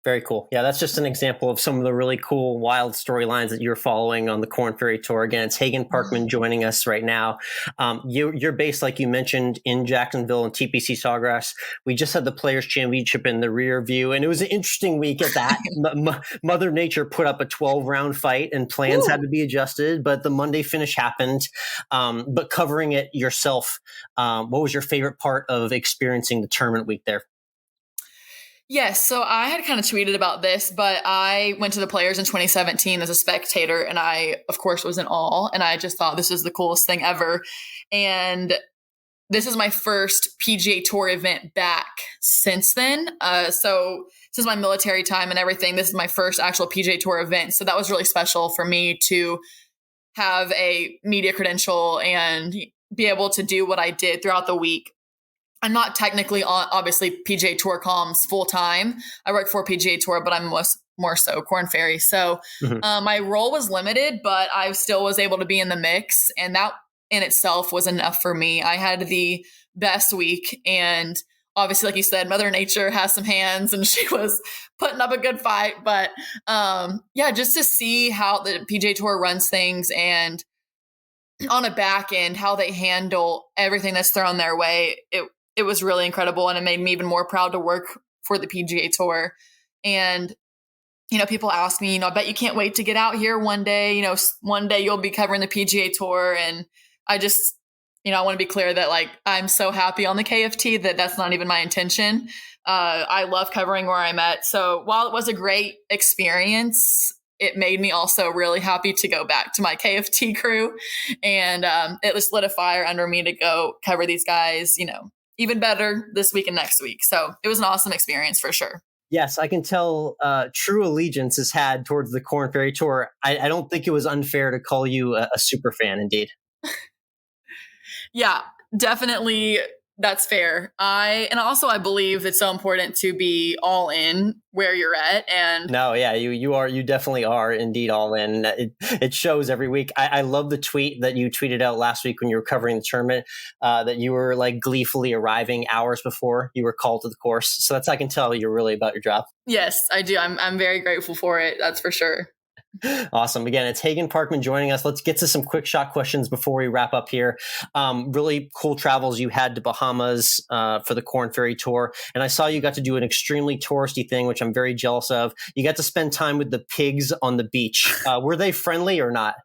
Very cool. Yeah, that's just an example of some of the really cool, wild storylines that you're following on the Korn Ferry Tour. Again, it's Hagan Parkman joining us right now. You're based, like you mentioned, in Jacksonville and TPC Sawgrass. We just had the Players' Championship in the rear view, and it was an interesting week at that. Mother Nature put up a 12-round fight, and plans had to be adjusted, but the Monday finish happened. But covering it yourself, what was your favorite part of experiencing the tournament week there? Yes, so I had kind of tweeted about this, but I went to the Players in 2017 as a spectator, and I, of course, was in awe, and I just thought this was the coolest thing ever. And this is my first PGA Tour event back since then. So since my military time and everything, this is my first actual PGA Tour event. So that was really special for me to have a media credential and be able to do what I did throughout the week. I'm not technically on, obviously, PGA Tour comms full time. I work for PGA Tour, but I'm more so Korn Ferry. So my role was limited, but I still was able to be in the mix. And that in itself was enough for me. I had the best week. And obviously, like you said, Mother Nature has some hands and she was putting up a good fight. But yeah, just to see how the PGA Tour runs things and on a back end, how they handle everything that's thrown their way, it was really incredible. And it made me even more proud to work for the PGA Tour. And, people ask me, I bet you can't wait to get out here one day. One day you'll be covering the PGA Tour. And I just, I want to be clear that I'm so happy on the KFT that that's not even my intention. I love covering where I'm at. So while it was a great experience, it made me also really happy to go back to my KFT crew. And it was lit a fire under me to go cover these guys, even better this week and next week. So it was an awesome experience for sure. Yes, I can tell true allegiance is had towards the Korn Ferry Tour. I don't think it was unfair to call you a super fan, indeed. Yeah, definitely. That's fair. I believe it's so important to be all in where you're at. And no, yeah, you definitely are indeed all in. It shows every week. I love the tweet that you tweeted out last week when you were covering the tournament, that you were gleefully arriving hours before you were called to the course. So I can tell you're really about your job. Yes, I do. I'm very grateful for it. That's for sure. Awesome. Again, it's Hagan Parkman joining us. Let's get to some quick shot questions before we wrap up here. Really cool travels you had to Bahamas for the Korn Ferry Tour. And I saw you got to do an extremely touristy thing, which I'm very jealous of. You got to spend time with the pigs on the beach. Were they friendly or not?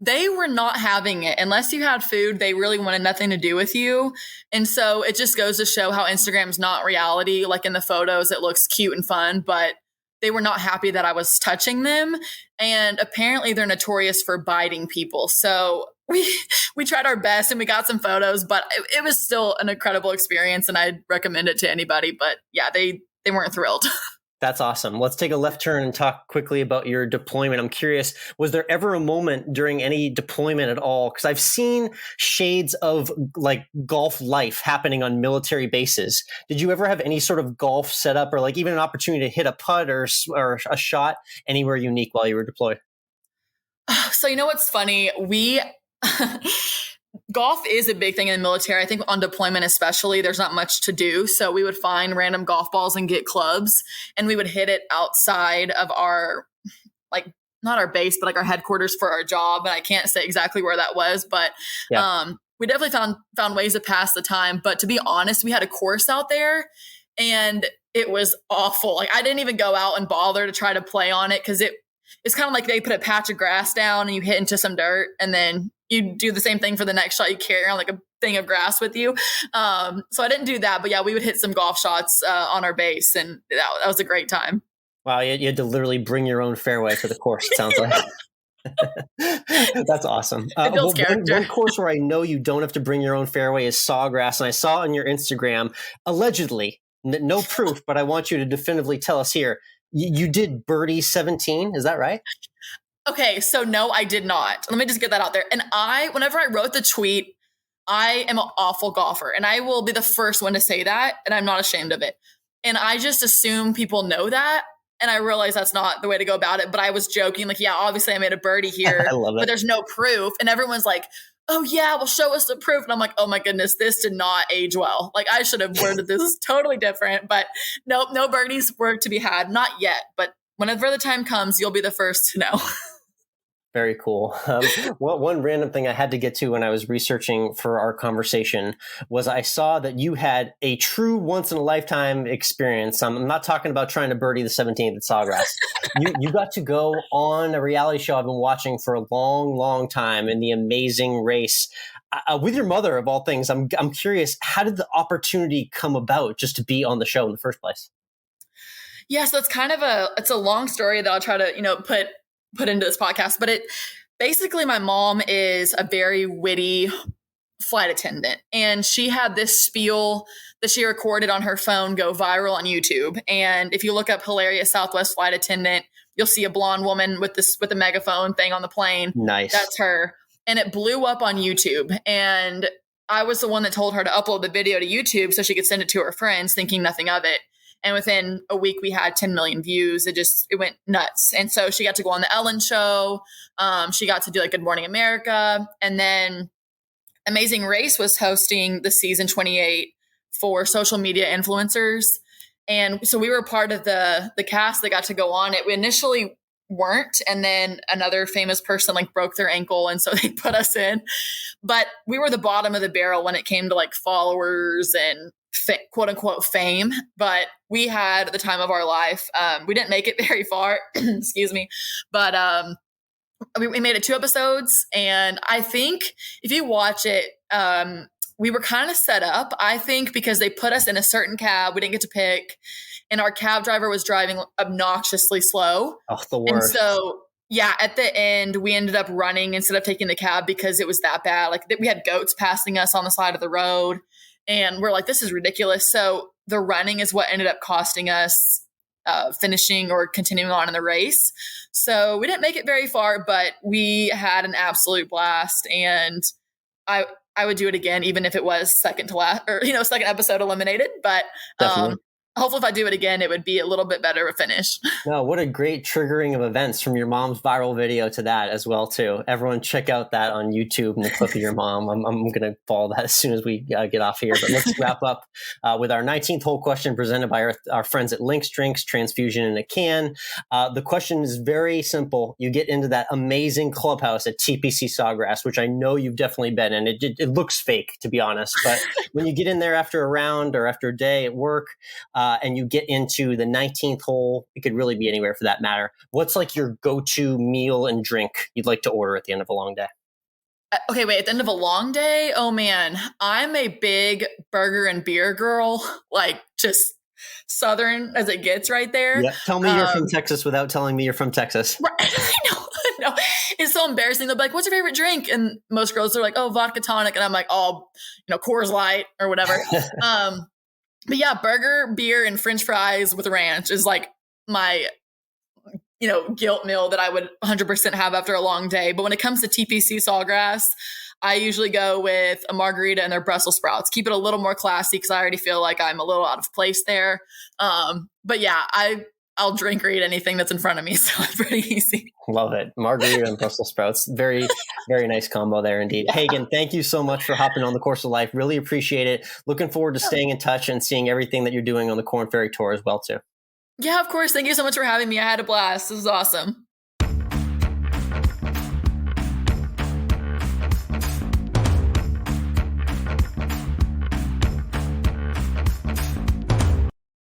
They were not having it. Unless you had food, they really wanted nothing to do with you. And so it just goes to show how Instagram's not reality. Like in the photos, it looks cute and fun, but they were not happy that I was touching them. And apparently they're notorious for biting people. So we tried our best and we got some photos, but it was still an incredible experience and I'd recommend it to anybody. But yeah, they weren't thrilled. That's awesome. Let's take a left turn and talk quickly about your deployment. I'm curious, was there ever a moment during any deployment at all? Because I've seen shades of golf life happening on military bases. Did you ever have any sort of golf setup or even an opportunity to hit a putt or a shot anywhere unique while you were deployed? So what's funny? Golf is a big thing in the military. I think on deployment especially, there's not much to do. So we would find random golf balls and get clubs, and we would hit it outside of our, not our base, but our headquarters for our job. And I can't say exactly where that was, but we definitely found ways to pass the time. But to be honest, we had a course out there and it was awful. I didn't even go out and bother to try to play on it because it's kind of like they put a patch of grass down and you hit into some dirt and then you do the same thing for the next shot. You carry around a thing of grass with you. So I didn't do that, but yeah, we would hit some golf shots on our base and that was a great time. Wow. You had to literally bring your own fairway to the course. It sounds like. That's awesome. One course where I know you don't have to bring your own fairway is Sawgrass. And I saw on your Instagram, allegedly, no proof, but I want you to definitively tell us here. You did birdie 17. Is that right? Okay, so no, I did not. Let me just get that out there. And whenever I wrote the tweet, I am an awful golfer and I will be the first one to say that. And I'm not ashamed of it. And I just assume people know that. And I realize that's not the way to go about it. But I was joking, yeah, obviously I made a birdie here, but there's no proof. And everyone's like, oh yeah, well, show us the proof. And I'm like, oh my goodness, this did not age well. I should have worded this totally different, but nope, no birdies were to be had. Not yet, but whenever the time comes, you'll be the first to know. Very cool. One random thing I had to get to when I was researching for our conversation was I saw that you had a true once-in-a-lifetime experience. I'm not talking about trying to birdie the 17th at Sawgrass. You got to go on a reality show I've been watching for a long, long time in The Amazing Race with your mother, of all things. I'm curious, how did the opportunity come about just to be on the show in the first place? Yeah, so it's a long story that I'll try to, put into this podcast, but basically my mom is a very witty flight attendant, and she had this spiel that she recorded on her phone go viral on YouTube. And if you look up hilarious Southwest flight attendant, you'll see a blonde woman with a megaphone thing on the plane. Nice. That's her. And it blew up on YouTube. And I was the one that told her to upload the video to YouTube so she could send it to her friends, thinking nothing of it. And within a week, we had 10 million views. It went nuts. And so she got to go on the Ellen show. She got to do like Good Morning America. And then Amazing Race was hosting the season 28 for social media influencers. And so we were part of the cast that got to go on it. We initially weren't. And then another famous person like broke their ankle. And so they put us in. But we were the bottom of the barrel when it came to like followers and quote unquote fame. But we had the time of our life. We didn't make it very far, excuse me. But we made it 2 episodes. And I think if you watch it, we were kind of set up, I think, because they put us in a certain cab we didn't get to pick. And our cab driver was driving obnoxiously slow. Oh, the worst. And so, yeah, at the end, we ended up running instead of taking the cab because it was that bad. Like we had goats passing us on the side of the road. And we're like, this is ridiculous. So the running is what ended up costing us finishing or continuing on in the race. So we didn't make it very far, but we had an absolute blast. And I would do it again, even if it was second to last or, second episode eliminated. But hopefully if I do it again, it would be a little bit better of a finish. No, what a great triggering of events from your mom's viral video to that as well, too. Everyone check out that on YouTube and the clip of your mom. I'm going to follow that as soon as we get off here. But let's wrap up with our 19th hole question presented by our friends at Lynx Drinks, Transfusion in a Can. The question is very simple. You get into that amazing clubhouse at TPC Sawgrass, which I know you've definitely been in. It looks fake, to be honest. But when you get in there after a round or after a day at work, and you get into the 19th hole, it could really be anywhere for that matter. What's like your go-to meal and drink you'd like to order at the end of a long day? Okay, wait, at the end of a long day? Oh man, I'm a big burger and beer girl, like just Southern as it gets right there. Yeah. Tell me you're from Texas without telling me you're from Texas. Right. I know. It's so embarrassing. They'll be like, what's your favorite drink? And most girls are like, oh, vodka tonic. And I'm like, oh, Coors Light or whatever. But yeah, burger, beer, and French fries with ranch is like my, guilt meal that I would 100% have after a long day. But when it comes to TPC Sawgrass, I usually go with a margarita and their Brussels sprouts. Keep it a little more classy because I already feel like I'm a little out of place there. But yeah, I'll drink or eat anything that's in front of me. So it's pretty easy. Love it. Margarita and Brussels sprouts. Very, very nice combo there indeed. Yeah. Hagan, thank you so much for hopping on the Course of Life. Really appreciate it. Looking forward to staying in touch and seeing everything that you're doing on the Korn Ferry Tour as well, too. Yeah, of course. Thank you so much for having me. I had a blast. This was awesome.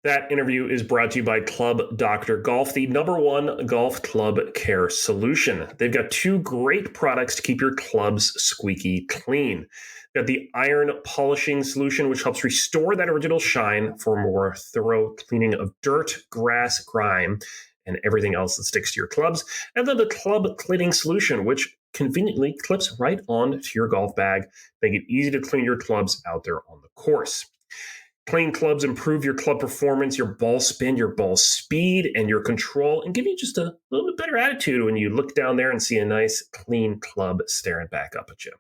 That interview is brought to you by Club Dr. Golf, the #1 golf club care solution. They've got 2 great products to keep your clubs squeaky clean. They've got the iron polishing solution, which helps restore that original shine for more thorough cleaning of dirt, grass, grime, and everything else that sticks to your clubs. And then the club cleaning solution, which conveniently clips right onto your golf bag, making it easy to clean your clubs out there on the course. Clean clubs improve your club performance, your ball spin, your ball speed, and your control, and give you just a little bit better attitude when you look down there and see a nice, clean club staring back up at you.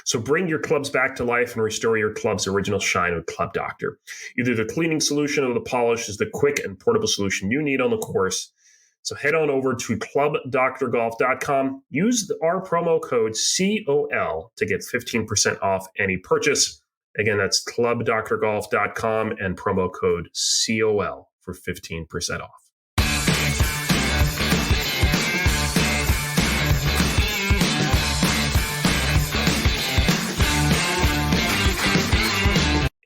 So bring your clubs back to life and restore your club's original shine with Club Doctor. Either the cleaning solution or the polish is the quick and portable solution you need on the course. So head on over to clubdrgolf.com. Use our promo code COL to get 15% off any purchase. Again, that's clubdrgolf.com and promo code COL for 15% off.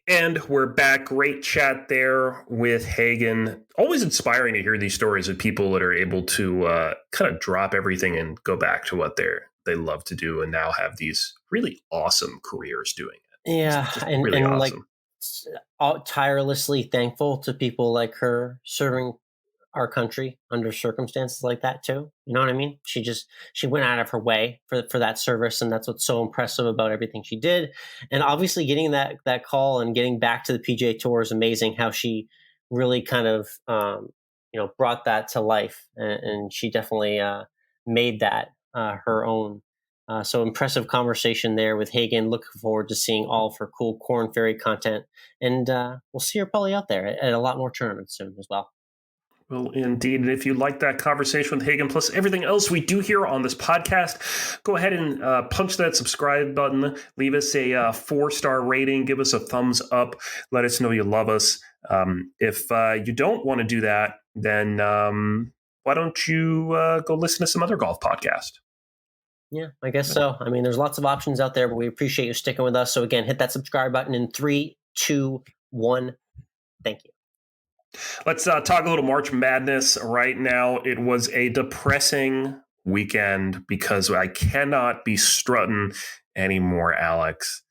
And we're back. Great chat there with Hagan. Always inspiring to hear these stories of people that are able to kind of drop everything and go back to what they love to do and now have these really awesome careers doing it. Yeah, really awesome. Like tirelessly thankful to people like her serving our country under circumstances like that too. You know what I mean? She went out of her way for that service, and that's what's so impressive about everything she did. And obviously getting that call and getting back to the PGA Tour is amazing. How she really kind of brought that to life, and she definitely made that her own. So impressive conversation there with Hagan. Looking forward to seeing all of her cool Korn Ferry content, and we'll see her probably out there at a lot more tournaments soon as well. Well, indeed. And if you like that conversation with Hagan, plus everything else we do here on this podcast, go ahead and punch that subscribe button. Leave us a 4-star rating. Give us a thumbs up. Let us know you love us. If you don't want to do that, then why don't you go listen to some other golf podcast? Yeah, I guess so. I mean, there's lots of options out there, but we appreciate you sticking with us. So again, hit that subscribe button in 3, 2, 1. Thank you. Let's talk a little March Madness right now. It was a depressing weekend because I cannot be strutting anymore, Alex.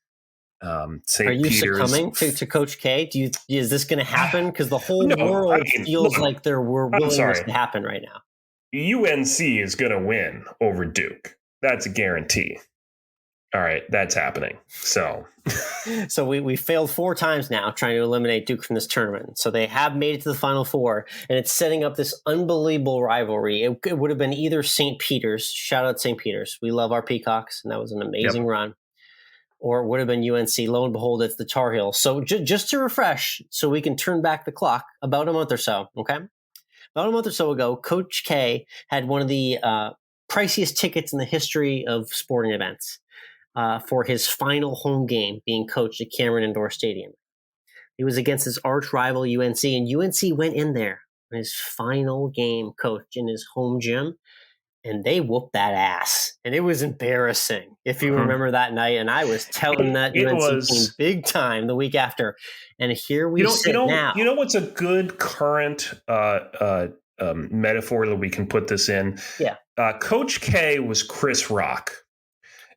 St. Are you Peter's succumbing to Coach K? Is this going to happen? Because the whole world feels like there were willingness to happen right now. UNC is going to win over Duke. That's a guarantee. All right, that's happening. So we failed 4 times now trying to eliminate Duke from this tournament. So they have made it to the Final Four, and it's setting up this unbelievable rivalry. It would have been either St. Peter's, shout out St. Peter's. We love our Peacocks, and that was an amazing run. Or it would have been UNC. Lo and behold, it's the Tar Heels. So just to refresh, so we can turn back the clock about a month or so, okay? About a month or so ago, Coach K had one of the priciest tickets in the history of sporting events. For his final home game being coached at Cameron Indoor Stadium. He was against his arch rival UNC, and UNC went in there in his final game coached in his home gym, and they whooped that ass. And it was embarrassing, if you remember that night. And I was telling that UNC team big time the week after. And here we sit now. You know what's a good current metaphor that we can put this in? Yeah. Coach K was Chris Rock.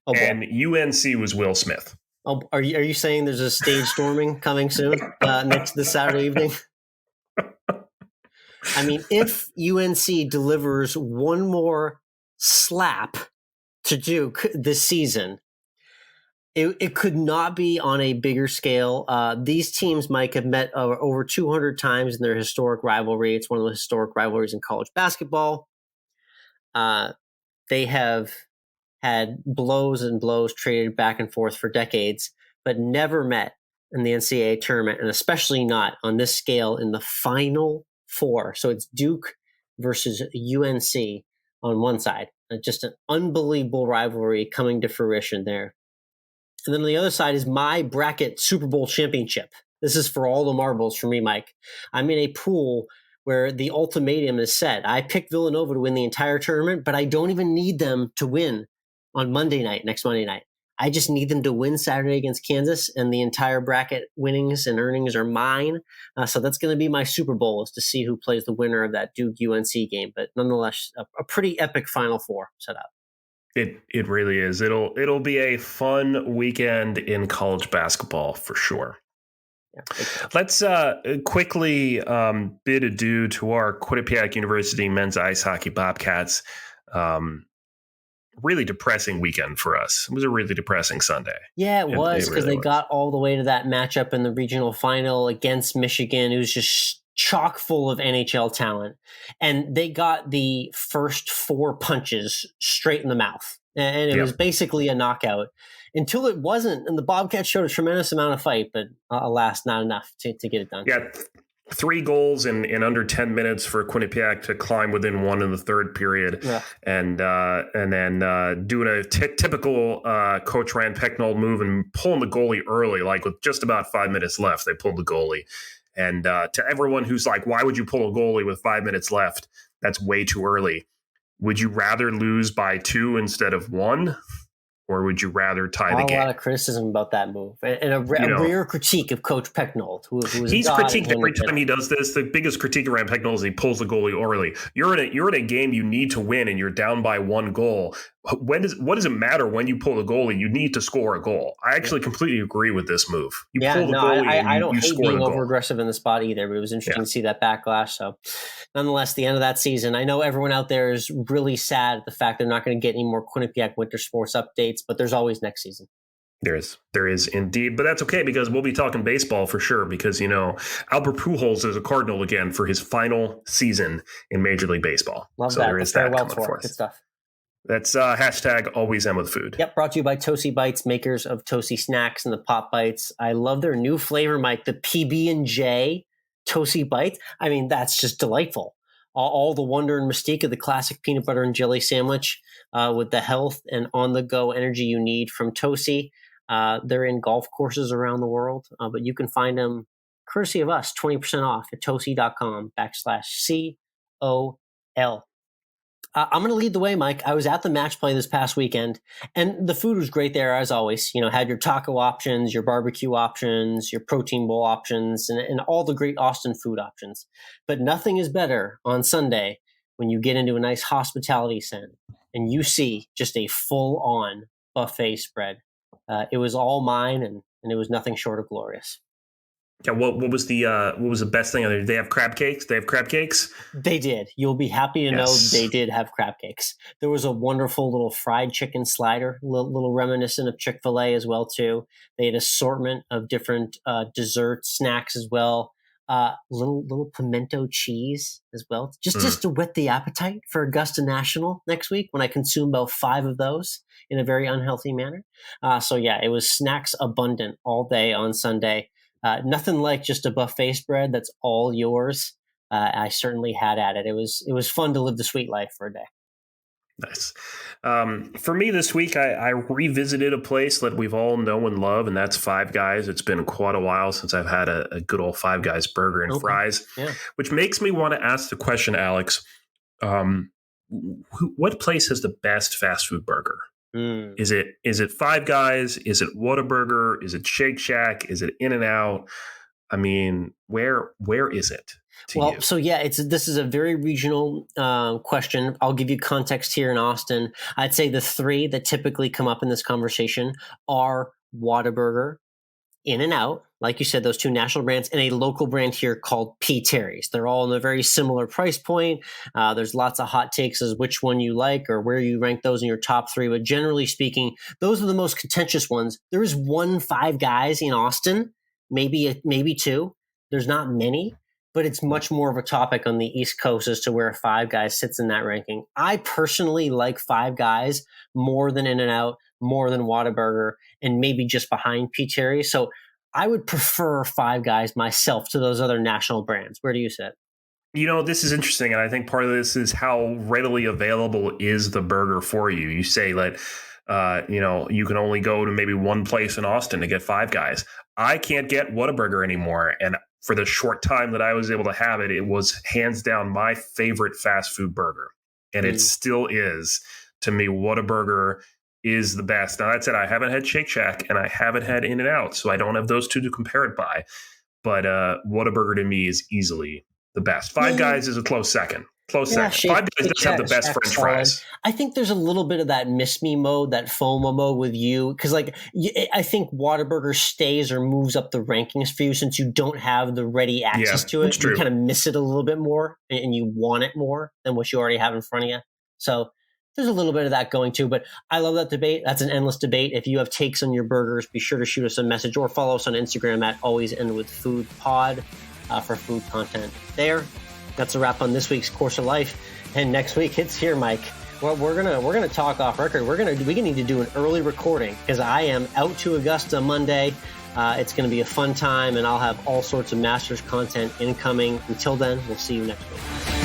And UNC was Will Smith. Oh, are you saying there's a stage storming coming soon next this Saturday evening? I mean, if UNC delivers one more slap to Duke this season, it could not be on a bigger scale. These teams, Mike, have met over 200 times in their historic rivalry. It's one of the historic rivalries in college basketball. They have had blows and blows traded back and forth for decades, but never met in the NCAA tournament, and especially not on this scale in the Final Four. So it's Duke versus UNC on one side. Just an unbelievable rivalry coming to fruition there. And then on the other side is my bracket Super Bowl championship. This is for all the marbles for me, Mike. I'm in a pool where the ultimatum is set. I picked Villanova to win the entire tournament, but I don't even need them to win on next Monday night. I just need them to win Saturday against Kansas, and the entire bracket winnings and earnings are mine. So that's going to be my Super Bowl, is to see who plays the winner of that Duke-UNC game. But nonetheless, a pretty epic Final Four set up. It really is. It'll be a fun weekend in college basketball for sure. Yeah, let's quickly bid adieu to our Quinnipiac University men's ice hockey Bobcats. Really depressing weekend for us. It was a really depressing Sunday. Yeah, it was, because they got all the way to that matchup in the regional final against Michigan. It was just chock full of NHL talent. And they got the first 4 punches straight in the mouth. And it was basically a knockout until it wasn't. And the Bobcats showed a tremendous amount of fight, but alas, not enough to get it done. Yeah. 3 goals in under 10 minutes for Quinnipiac to climb within 1 in the third period. Yeah. And then doing a typical Coach Rand Pecknold move and pulling the goalie early, like with just about 5 minutes left, they pulled the goalie. And to everyone who's like, why would you pull a goalie with 5 minutes left? That's way too early. Would you rather lose by 2 instead of 1? Or would you rather tie the game? A lot of criticism about that move, and a rare critique of Coach Pecknold, who is he's critiqued every time he does this. The biggest critique around Pecknold is he pulls the goalie early. You're in a game you need to win, and you're down by 1 goal. what does it matter when you pull the goalie? You need to score a goal. I actually completely agree with this move. You pull the goalie I don't you hate score being the goal. over aggressive in the spot either, but it was interesting to see that backlash. So nonetheless, the end of that season, I know everyone out there is really sad at the fact they're not going to get any more Quinnipiac winter sports updates, but there's always next season. There is indeed, but that's okay because we'll be talking baseball for sure because, Albert Pujols is a Cardinal again for his final season in Major League Baseball. Love so that. there is that coming for us. Good stuff. That's hashtag AlwaysEndWithFood. Yep, brought to you by Toasty Bites, makers of Toasty Snacks and the Pop Bites. I love their new flavor, Mike, the PB&J Toasty Bites. I mean, that's just delightful. All the wonder and mystique of the classic peanut butter and jelly sandwich with the health and on-the-go energy you need from Toasty. They're in golf courses around the world, but you can find them, courtesy of us, 20% off at toasty.com/COL. I'm going to lead the way, Mike. I was at the match play this past weekend, and the food was great there, as always. Had your taco options, your barbecue options, your protein bowl options, and all the great Austin food options. But nothing is better on Sunday when you get into a nice hospitality center and you see just a full-on buffet spread. It was all mine, and it was nothing short of glorious. Yeah, what was the best thing? Did they have crab cakes? They did. You'll be happy to know they did have crab cakes. There was a wonderful little fried chicken slider, little reminiscent of Chick-fil-A as well too. They had assortment of different desserts, snacks as well. Little pimento cheese as well, just to whet the appetite for Augusta National next week when I consume about 5 of those in a very unhealthy manner. So yeah, it was snacks abundant all day on Sunday. Nothing like just a buffet spread that's all yours. I certainly had at it. It was fun to live the sweet life for a day. Nice. For me this week, I revisited a place that we've all known and love, and that's Five Guys. It's been quite a while since I've had a good old Five Guys burger and fries, which makes me want to ask the question, Alex, what place has the best fast food burger? Is it Five Guys? Is it Whataburger? Is it Shake Shack? Is it In-N-Out? I mean, where is it? Well, so yeah, this is a very regional question. I'll give you context here in Austin. I'd say the 3 that typically come up in this conversation are Whataburger, In-N-Out, like you said, those 2 national brands, and a local brand here called P. Terry's. They're all in a very similar price point. There's lots of hot takes as which one you like or where you rank those in your top 3. But generally speaking, those are the most contentious ones. There is one Five Guys in Austin, maybe 2. There's not many, but it's much more of a topic on the East Coast as to where Five Guys sits in that ranking. I personally like Five Guys more than In-N-Out, more than Whataburger, and maybe just behind P. Terry's. So I would prefer Five Guys myself to those other national brands. Where do you sit? This is interesting, and I think part of this is how readily available is the burger for you. You say that, you can only go to maybe one place in Austin to get Five Guys. I can't get Whataburger anymore, and for the short time that I was able to have it, it was hands down my favorite fast food burger, and it still is to me. Whataburger is the best. Now, that said, I haven't had Shake Shack and I haven't had In-N-Out, so I don't have those 2 to compare it by. But Whataburger to me is easily the best. Five Guys is a close second. Five Guys does have the best French fries. I think there's a little bit of that miss me mode, that FOMO mode with you, because I think Whataburger stays or moves up the rankings for you since you don't have the ready access to it. You kind of miss it a little bit more, and you want it more than what you already have in front of you. So there's a little bit of that going too, but I love that debate. That's an endless debate. If you have takes on your burgers, be sure to shoot us a message or follow us on Instagram at AlwaysEndWithFood pod for food content there. That's a wrap on this week's Course of Life. And next week it's here, Mike. Well, we're gonna talk off record. We need to do an early recording because I am out to Augusta Monday. It's going to be a fun time, and I'll have all sorts of Masters content incoming. Until then, we'll see you next week.